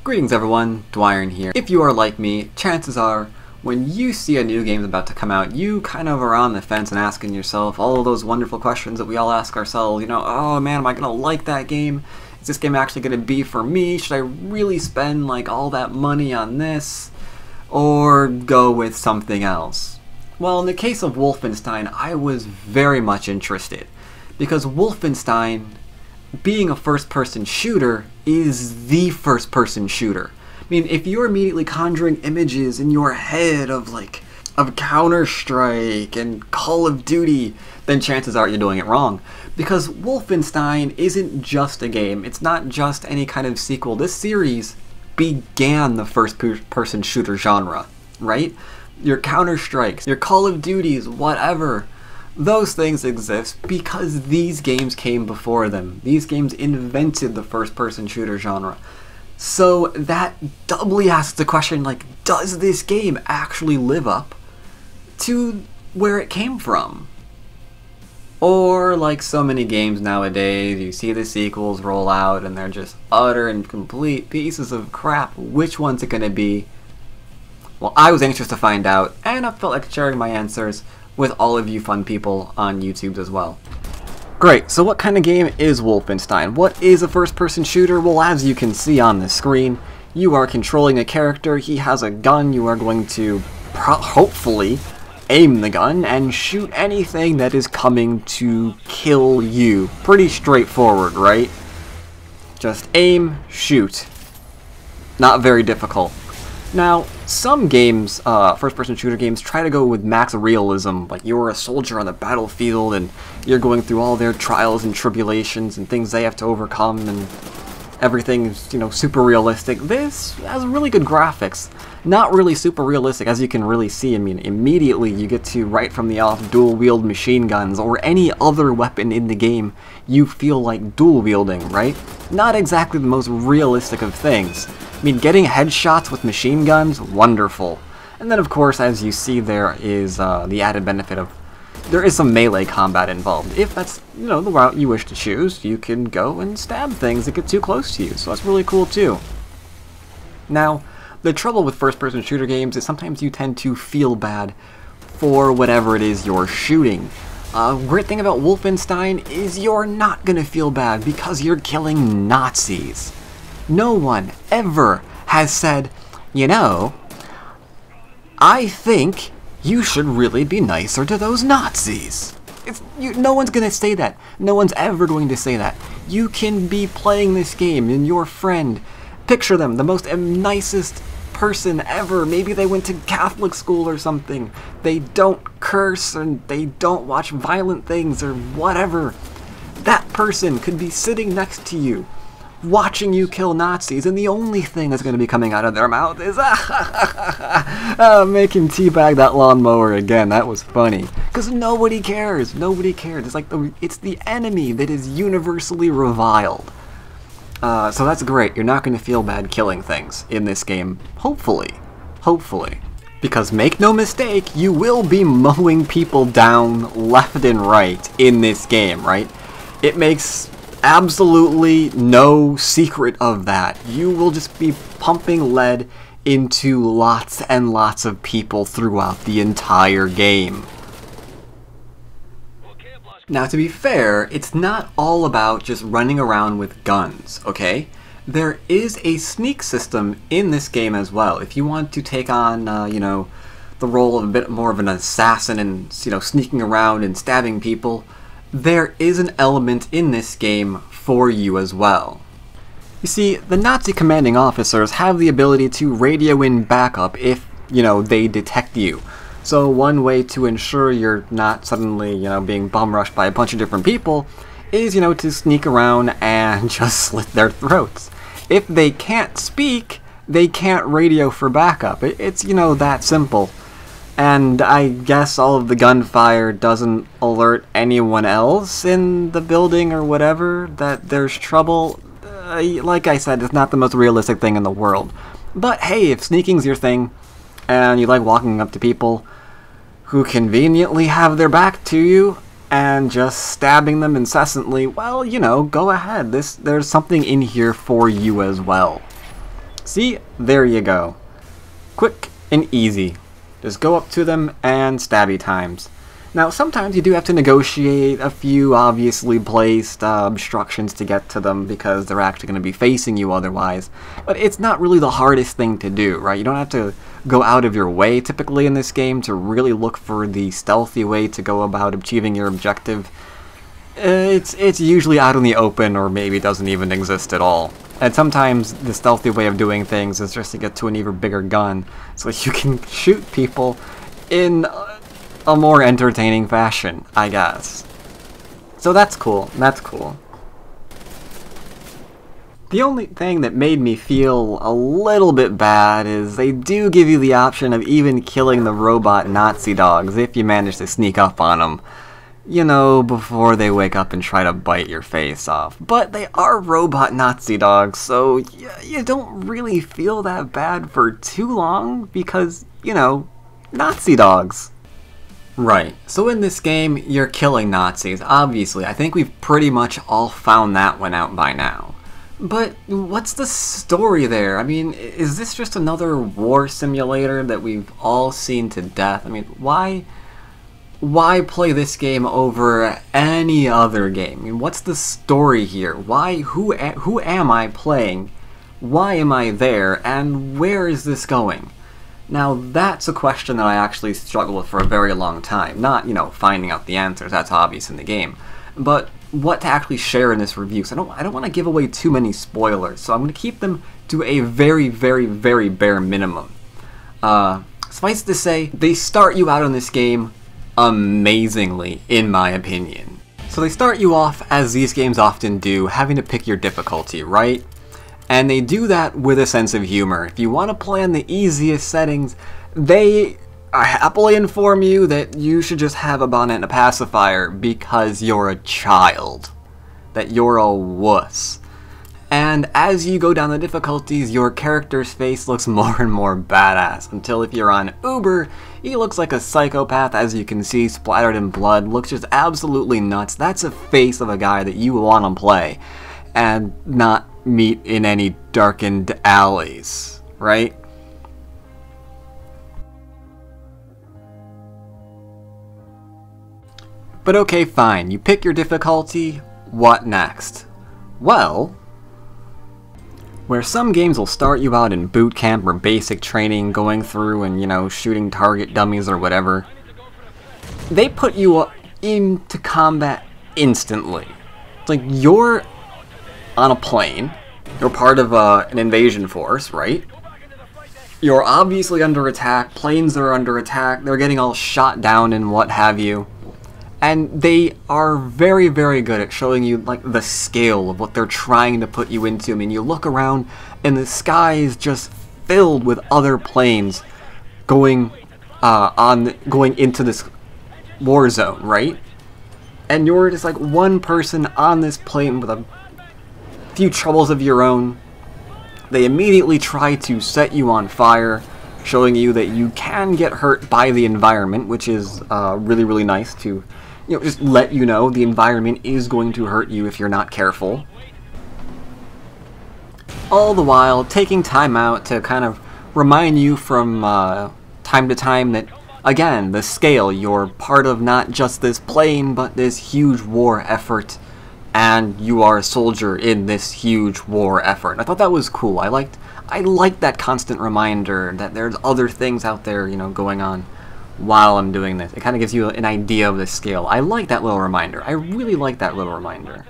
Greetings everyone, Dwyrin here. If you are like me, chances are when you see a new game about to come out, you kind of are on the fence and asking yourself all of those wonderful questions that we all ask ourselves, oh man, am I gonna like that game? Is this game actually gonna be for me? Should I really spend like all that money on this? Or go with something else? Well, in the case of Wolfenstein, I was very much interested because Wolfenstein, being a first-person shooter, is the first-person shooter. I mean, if you're immediately conjuring images in your head of Counter-Strike and Call of Duty, then chances are you're doing it wrong. Because Wolfenstein isn't just a game, it's not just any kind of sequel. This series began the first-person shooter genre, right? Your Counter-Strikes, your Call of Duties, whatever. Those things exist because these games came before them. These games invented the first-person shooter genre. So that doubly asks the question, does this game actually live up to where it came from? Or, like so many games nowadays, you see the sequels roll out and they're just utter and complete pieces of crap. Which one's it gonna be? Well, I was anxious to find out, and I felt like sharing my answers with all of you fun people on YouTube as well. Great, so what kind of game is Wolfenstein? What is a first-person shooter? Well, as you can see on the screen, you are controlling a character, he has a gun, you are going to hopefully aim the gun and shoot anything that is coming to kill you. Pretty straightforward, right? Just aim, shoot. Not very difficult. Now, some games, first-person shooter games, try to go with max realism, like you're a soldier on the battlefield and you're going through all their trials and tribulations and things they have to overcome and everything is, super realistic. This has really good graphics. Not really super realistic, as you can really see. I mean, immediately you get to, right from the off, dual-wield machine guns or any other weapon in the game you feel like dual-wielding, right? Not exactly the most realistic of things. I mean, getting headshots with machine guns, wonderful. And then, of course, as you see, there is the added benefit of there is some melee combat involved. If that's, the route you wish to choose, you can go and stab things that get too close to you, so that's really cool, too. Now, the trouble with first-person shooter games is sometimes you tend to feel bad for whatever it is you're shooting. Great thing about Wolfenstein is you're not gonna feel bad because you're killing Nazis. No one ever has said, I think you should really be nicer to those Nazis. No one's gonna say that. No one's ever going to say that. You can be playing this game and your friend, picture them, the most nicest person ever. Maybe they went to Catholic school or something. They don't curse and they don't watch violent things or whatever. That person could be sitting next to you, watching you kill Nazis, and the only thing that's going to be coming out of their mouth is making teabag that lawnmower again. That was funny. Because nobody cares. Nobody cares. It's like it's the enemy that is universally reviled. So that's great. You're not going to feel bad killing things in this game. Hopefully. Hopefully. Because make no mistake, you will be mowing people down left and right in this game, right? It makes absolutely no secret of that. You will just be pumping lead into lots and lots of people throughout the entire game. Now, to be fair, it's not all about just running around with guns, okay? There is a sneak system in this game as well. If you want to take on, the role of a bit more of an assassin and, sneaking around and stabbing people, there is an element in this game for you as well. You see, the Nazi commanding officers have the ability to radio in backup if, they detect you. So one way to ensure you're not suddenly, being bum-rushed by a bunch of different people is, to sneak around and just slit their throats. If they can't speak, they can't radio for backup. It's, that simple. And I guess all of the gunfire doesn't alert anyone else in the building or whatever that there's trouble. Like I said, it's not the most realistic thing in the world. But hey, if sneaking's your thing, and you like walking up to people who conveniently have their back to you and just stabbing them incessantly, well, go ahead. There's something in here for you as well. See? There you go. Quick and easy. Just go up to them and stabby times. Now, sometimes you do have to negotiate a few obviously placed obstructions to get to them because they're actually going to be facing you otherwise. But it's not really the hardest thing to do, right? You don't have to go out of your way typically in this game to really look for the stealthy way to go about achieving your objective. It's usually out in the open, or maybe doesn't even exist at all. And sometimes the stealthy way of doing things is just to get to an even bigger gun so you can shoot people in a more entertaining fashion, I guess. So that's cool. That's cool. The only thing that made me feel a little bit bad is they do give you the option of even killing the robot Nazi dogs if you manage to sneak up on them. You know, before they wake up and try to bite your face off. But they are robot Nazi dogs, so you don't really feel that bad for too long because, you know, Nazi dogs. Right, so in this game, you're killing Nazis, obviously. I think we've pretty much all found that one out by now. But what's the story there? I mean, is this just another war simulator that we've all seen to death? I mean, why play this game over any other game? I mean, what's the story here? Who am I playing? Why am I there? And where is this going? Now, that's a question that I actually struggled with for a very long time. Not, you know, finding out the answers, that's obvious in the game. But what to actually share in this review. So I don't want to give away too many spoilers, so I'm going to keep them to a very, very, very bare minimum. Suffice to say, they start you out in this game amazingly, in my opinion. So they start you off, as these games often do, having to pick your difficulty, right? And they do that with a sense of humor. If you want to play on the easiest settings, they happily inform you that you should just have a bonnet and a pacifier because you're a child. That you're a wuss. And as you go down the difficulties, your character's face looks more and more badass, until if you're on Uber, he looks like a psychopath, as you can see, splattered in blood, looks just absolutely nuts. That's a face of a guy that you want to play, and not meet in any darkened alleys, right? But okay, fine, you pick your difficulty, what next? Well, where some games will start you out in boot camp or basic training, going through and, you know, shooting target dummies or whatever, they put you into combat instantly. It's like you're on a plane, you're part of an invasion force, right? You're obviously under attack, planes are under attack, they're getting all shot down and what have you. And they are very, very good at showing you, like, the scale of what they're trying to put you into. I mean, you look around, and the sky is just filled with other planes going into this war zone, right? And you're just, like, one person on this plane with a few troubles of your own. They immediately try to set you on fire, showing you that you can get hurt by the environment, which is really, really nice to, you know, just let you know the environment is going to hurt you if you're not careful. All the while taking time out to kind of remind you from time to time that, again, the scale, you're part of not just this plane, but this huge war effort, and you are a soldier in this huge war effort. And I thought that was cool. I liked that constant reminder that there's other things out there, you know, going on while I'm doing this. It kind of gives you an idea of the scale. I like that little reminder. I really like that little reminder.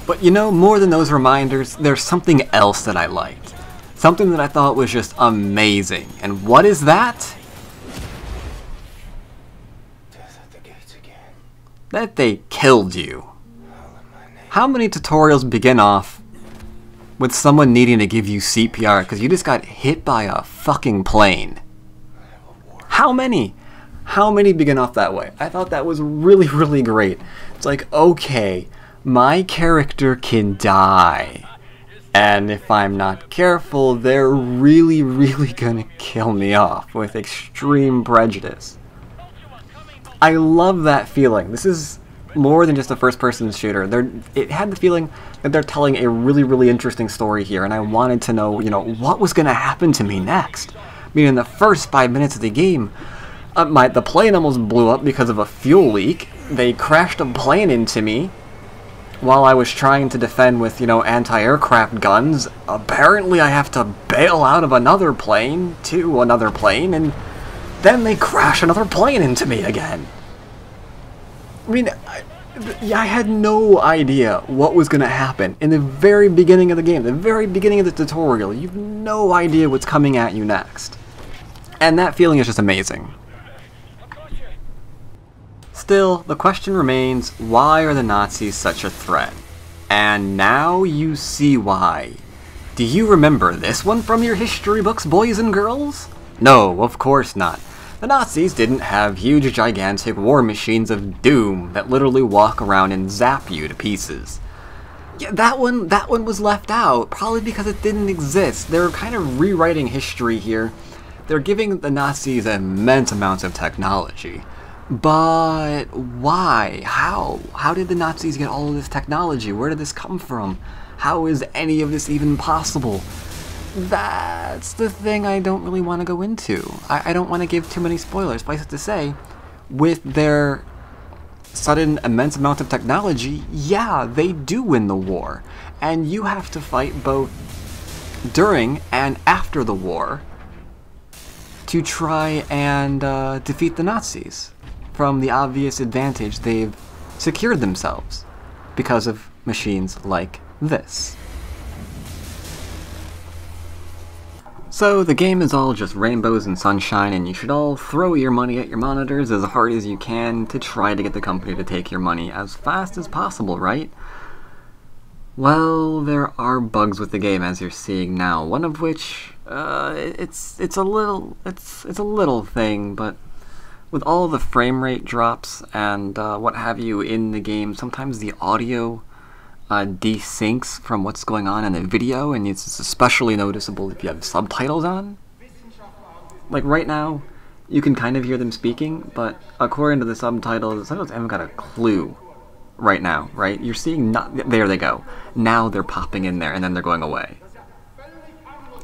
But you know, more than those reminders, there's something else that I liked. Something that I thought was just amazing. And what is that? That they killed you. How many tutorials begin off with someone needing to give you CPR because you just got hit by a fucking plane? How many? How many begin off that way? I thought that was really, really great. It's like, okay, my character can die. And if I'm not careful, they're really, really gonna kill me off with extreme prejudice. I love that feeling. This is more than just a first-person shooter. It had the feeling that they're telling a really, really interesting story here, and I wanted to know, what was going to happen to me next. I mean, in the first 5 minutes of the game, the plane almost blew up because of a fuel leak. They crashed a plane into me while I was trying to defend with, anti-aircraft guns. Apparently I have to bail out of another plane to another plane, and then they crash another plane into me again. I mean, I had no idea what was going to happen in the very beginning of the game, the very beginning of the tutorial. You have no idea what's coming at you next. And that feeling is just amazing. Still, the question remains, why are the Nazis such a threat? And now you see why. Do you remember this one from your history books, boys and girls? No, of course not. The Nazis didn't have huge, gigantic war machines of doom that literally walk around and zap you to pieces. Yeah, that one was left out, probably because it didn't exist. They're kind of rewriting history here. They're giving the Nazis immense amounts of technology. But why? How? How did the Nazis get all of this technology? Where did this come from? How is any of this even possible? That's the thing I don't really want to go into. I don't want to give too many spoilers, but I have to say, with their sudden immense amount of technology, yeah, they do win the war. And you have to fight both during and after the war to try and defeat the Nazis from the obvious advantage they've secured themselves because of machines like this. So the game is all just rainbows and sunshine, and you should all throw your money at your monitors as hard as you can to try to get the company to take your money as fast as possible, right? Well, there are bugs with the game, as you're seeing now. One of which, it's a little thing, but with all the frame rate drops and what have you in the game, sometimes the audio desyncs from what's going on in the video, and it's especially noticeable if you have subtitles on. Like right now, you can kind of hear them speaking, but according to the subtitles haven't got a clue right now, right? You're seeing, there they go. Now they're popping in there, and then they're going away.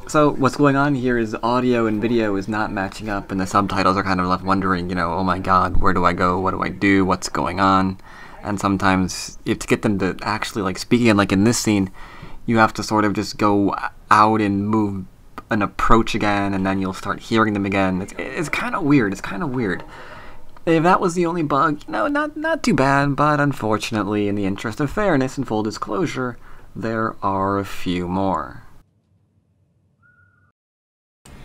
So what's going on here is audio and video is not matching up, and the subtitles are kind of left wondering, oh my god, where do I go, what do I do, what's going on? And sometimes, to get them to actually, like, speaking, and like in this scene, you have to sort of just go out and move an approach again, and then you'll start hearing them again. It's kind of weird, it's kind of weird. If that was the only bug, not too bad, but unfortunately, in the interest of fairness and full disclosure, there are a few more.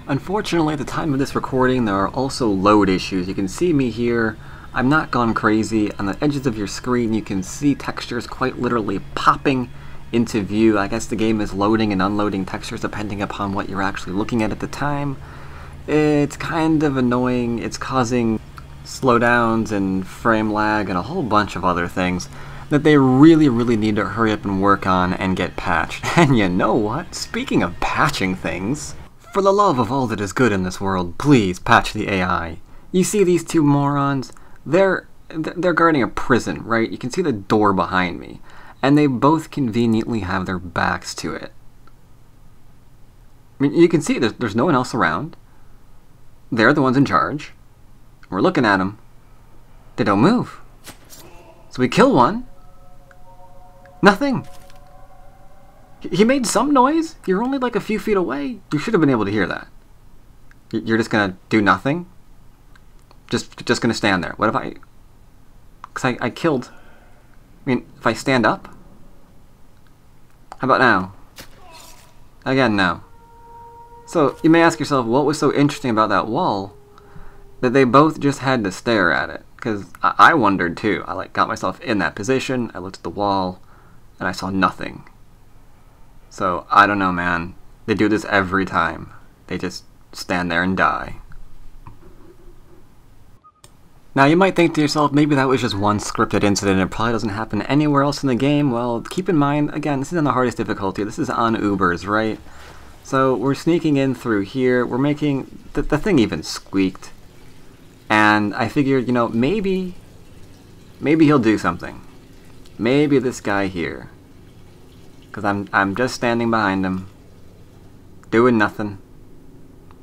Unfortunately, at the time of this recording, there are also load issues. You can see me here. I'm not gone crazy. On the edges of your screen, you can see textures quite literally popping into view. I guess the game is loading and unloading textures depending upon what you're actually looking at the time. It's kind of annoying. It's causing slowdowns and frame lag and a whole bunch of other things that they really, really need to hurry up and work on and get patched. And you know what? Speaking of patching things, for the love of all that is good in this world, please patch the AI. You see these two morons? They're guarding a prison, right? You can see the door behind me, and they both conveniently have their backs to it. I mean, you can see there's no one else around. They're the ones in charge. We're looking at them. They don't move. So we kill one. Nothing. He made some noise. You're only like a few feet away. You should have been able to hear that. You're just gonna do nothing? Just gonna stand there. What if I... Because I killed... I mean, if I stand up? How about now? Again, now. So, you may ask yourself, what was so interesting about that wall that they both just had to stare at it? Because I wondered too. I got myself in that position, I looked at the wall, and I saw nothing. So, I don't know, man. They do this every time. They just stand there and die. Now, you might think to yourself, maybe that was just one scripted incident, it probably doesn't happen anywhere else in the game. Well, keep in mind, again, this is on the hardest difficulty. This is on Ubers, right? So, we're sneaking in through here. We're making... The thing even squeaked. And I figured, maybe maybe he'll do something. Maybe this guy here. Because I'm just standing behind him. Doing nothing.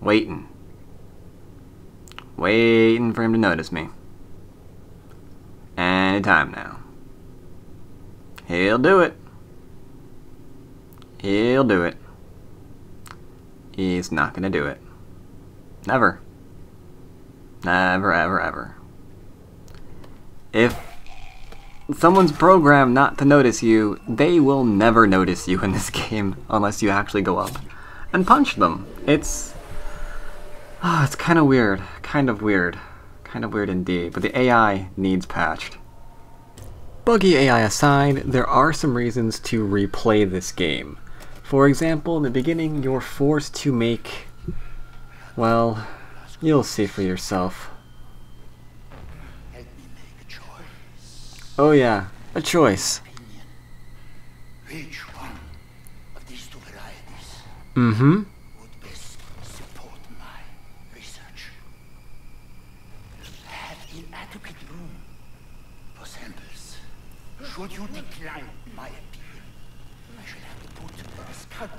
Waiting. Waiting for him to notice me. Anytime now. He'll do it. He'll do it. He's not gonna do it. Never. Never, ever, ever. If someone's programmed not to notice you, they will never notice you in this game unless you actually go up and punch them. It's kind of weird. Kind of weird. Kind of weird indeed. But the AI needs patched. Buggy AI aside, there are some reasons to replay this game. For example, in the beginning, you're forced to make, well, you'll see for yourself. Oh yeah, a choice. Which one of these two varieties would best support my research? I have inadequate room for samples. Should you decline my appeal, I should have to put a scalpel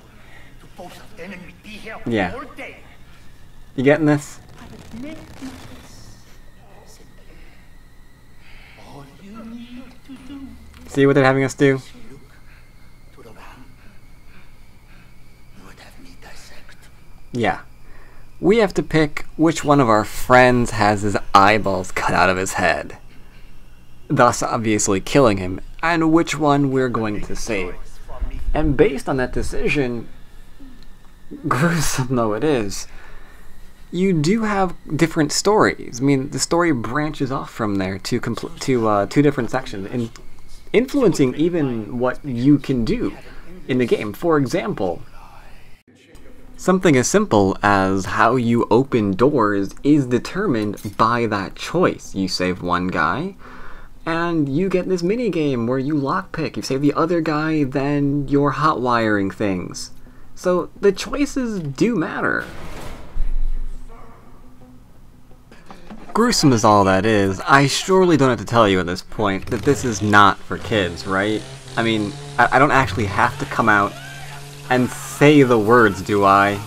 to both of them and we'd be here all day. You getting this? I would make this simple. All you need to do. See what they're having us do? Look to the one you would have me dissect. Yeah. We have to pick which one of our friends has his eyeballs cut out of his head, thus obviously killing him, and which one we're going to save. And based on that decision, gruesome though it is, you do have different stories. I mean, the story branches off from there to two different sections, and influencing even what you can do in the game. For example, something as simple as how you open doors is determined by that choice. You save one guy, and you get this mini game where you lockpick. You save the other guy, then you're hot wiring things. So the choices do matter. Gruesome as all that is, I surely don't have to tell you at this point that this is not for kids, right? I mean, I don't actually have to come out and say the words, do I?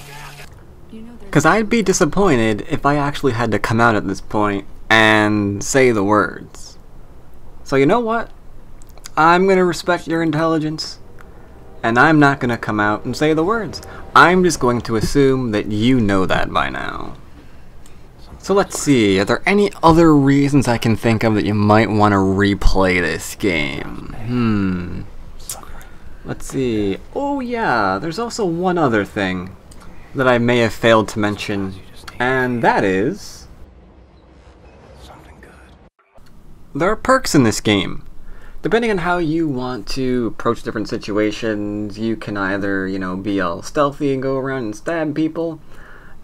Because I'd be disappointed if I actually had to come out at this point and say the words. So you know what? I'm going to respect your intelligence, and I'm not going to come out and say the words. I'm just going to assume that you know that by now. So let's see, are there any other reasons I can think of that you might want to replay this game? Let's see. Oh yeah, there's also one other thing that I may have failed to mention, and that is there are perks in this game. Depending on how you want to approach different situations, you can either, be all stealthy and go around and stab people,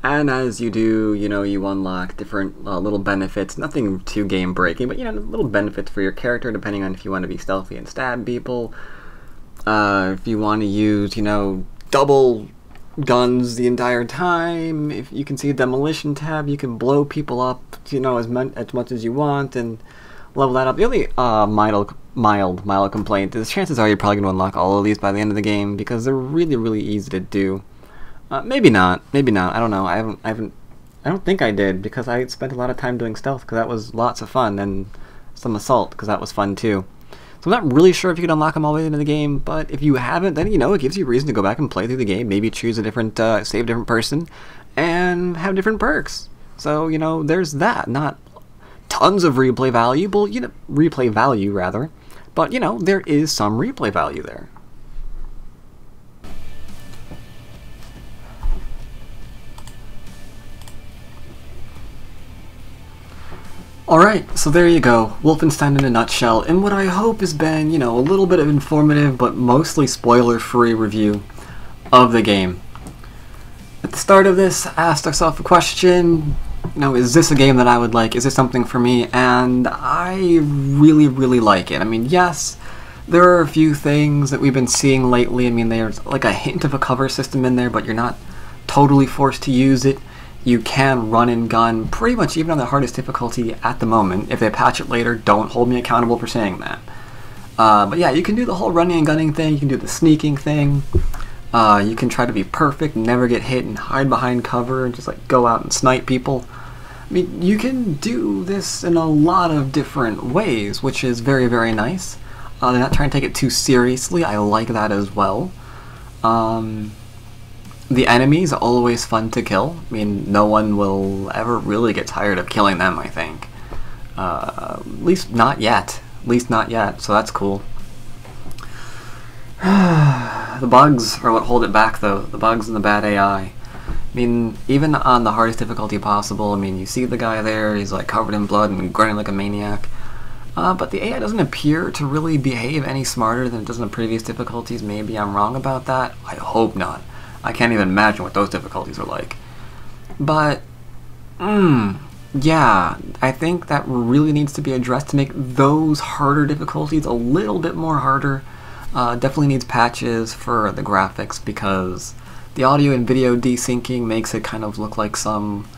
and as you do, you unlock different little benefits, nothing too game breaking, but little benefits for your character depending on if you want to be stealthy and stab people. If you want to use, double guns the entire time, if you can see a demolition tab, you can blow people up, as much as you want and level that up. The only mild complaint is chances are you're probably going to unlock all of these by the end of the game because they're really, really easy to do. Maybe not. I don't know. I don't think I did because I spent a lot of time doing stealth because that was lots of fun, and some assault because that was fun too. So I'm not really sure if you can unlock them all the way into the game, but if you haven't, then it gives you a reason to go back and play through the game. Maybe choose a different, save a different person, and have different perks. So there's that. Not tons of replay value, replay value rather, but there is some replay value there. Alright, so there you go, Wolfenstein in a nutshell, in what I hope has been, a little bit of informative but mostly spoiler-free review of the game. At the start of this, I asked ourselves a question, is this a game that I would like? Is this something for me? And I really, really like it. I mean, yes, there are a few things that we've been seeing lately. I mean, there's like a hint of a cover system in there, but you're not totally forced to use it. You can run and gun pretty much even on the hardest difficulty at the moment. If they patch it later, don't hold me accountable for saying that. But yeah, you can do the whole running and gunning thing, you can do the sneaking thing, you can try to be perfect, never get hit, and hide behind cover, and just like go out and snipe people. I mean, you can do this in a lot of different ways, which is very, very nice. They're not trying to take it too seriously, I like that as well. The enemies are always fun to kill. I mean, no one will ever really get tired of killing them, I think. At least not yet. At least not yet, so that's cool. The bugs are what hold it back, though. The bugs and the bad AI. I mean, even on the hardest difficulty possible, I mean, you see the guy there, he's like covered in blood and grunting like a maniac. But the AI doesn't appear to really behave any smarter than it does in the previous difficulties. Maybe I'm wrong about that. I hope not. I can't even imagine what those difficulties are like. But, yeah, I think that really needs to be addressed to make those harder difficulties a little bit more harder. Definitely needs patches for the graphics because the audio and video desyncing makes it kind of look like some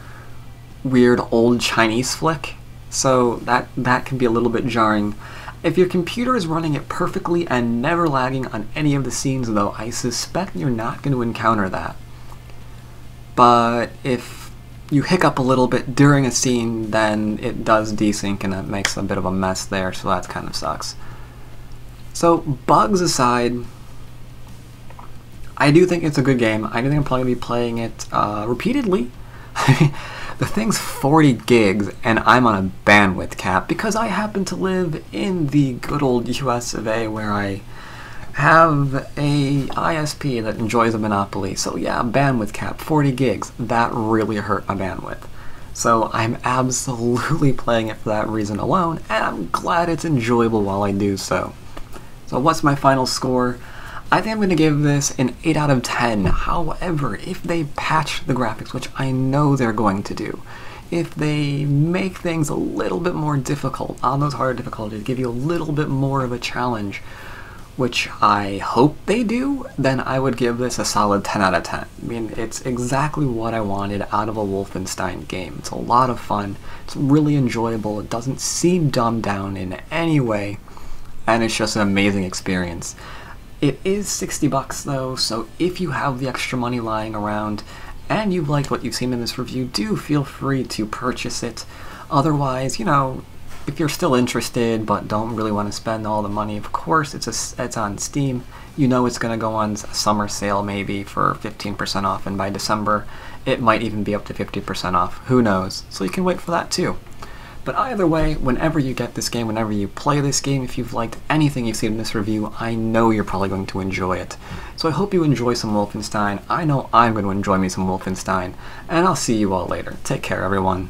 weird old Chinese flick. So that can be a little bit jarring. If your computer is running it perfectly and never lagging on any of the scenes, though, I suspect you're not going to encounter that. But if you hiccup a little bit during a scene, then it does desync and that makes a bit of a mess there, so that kind of sucks. So, bugs aside, I do think it's a good game. I do think I'm probably going to be playing it repeatedly. The thing's 40 gigs, and I'm on a bandwidth cap because I happen to live in the good old US of A where I have a ISP that enjoys a monopoly. So yeah, bandwidth cap, 40 gigs. That really hurt my bandwidth. So I'm absolutely playing it for that reason alone, and I'm glad it's enjoyable while I do so. So what's my final score? I think I'm going to give this an 8 out of 10. However, if they patch the graphics, which I know they're going to do, if they make things a little bit more difficult on those harder difficulties, give you a little bit more of a challenge, which I hope they do, then I would give this a solid 10 out of 10. I mean, it's exactly what I wanted out of a Wolfenstein game. It's a lot of fun, it's really enjoyable, it doesn't seem dumbed down in any way, and it's just an amazing experience. It is $60 though, so if you have the extra money lying around and you've liked what you've seen in this review, do feel free to purchase it. Otherwise, you know, if you're still interested but don't really want to spend all the money, of course it's on Steam. You know it's going to go on a summer sale maybe for 15% off, and by December it might even be up to 50% off. Who knows? So you can wait for that too. But either way, whenever you get this game, whenever you play this game, if you've liked anything you've seen in this review, I know you're probably going to enjoy it. So I hope you enjoy some Wolfenstein. I know I'm going to enjoy me some Wolfenstein. And I'll see you all later. Take care, everyone.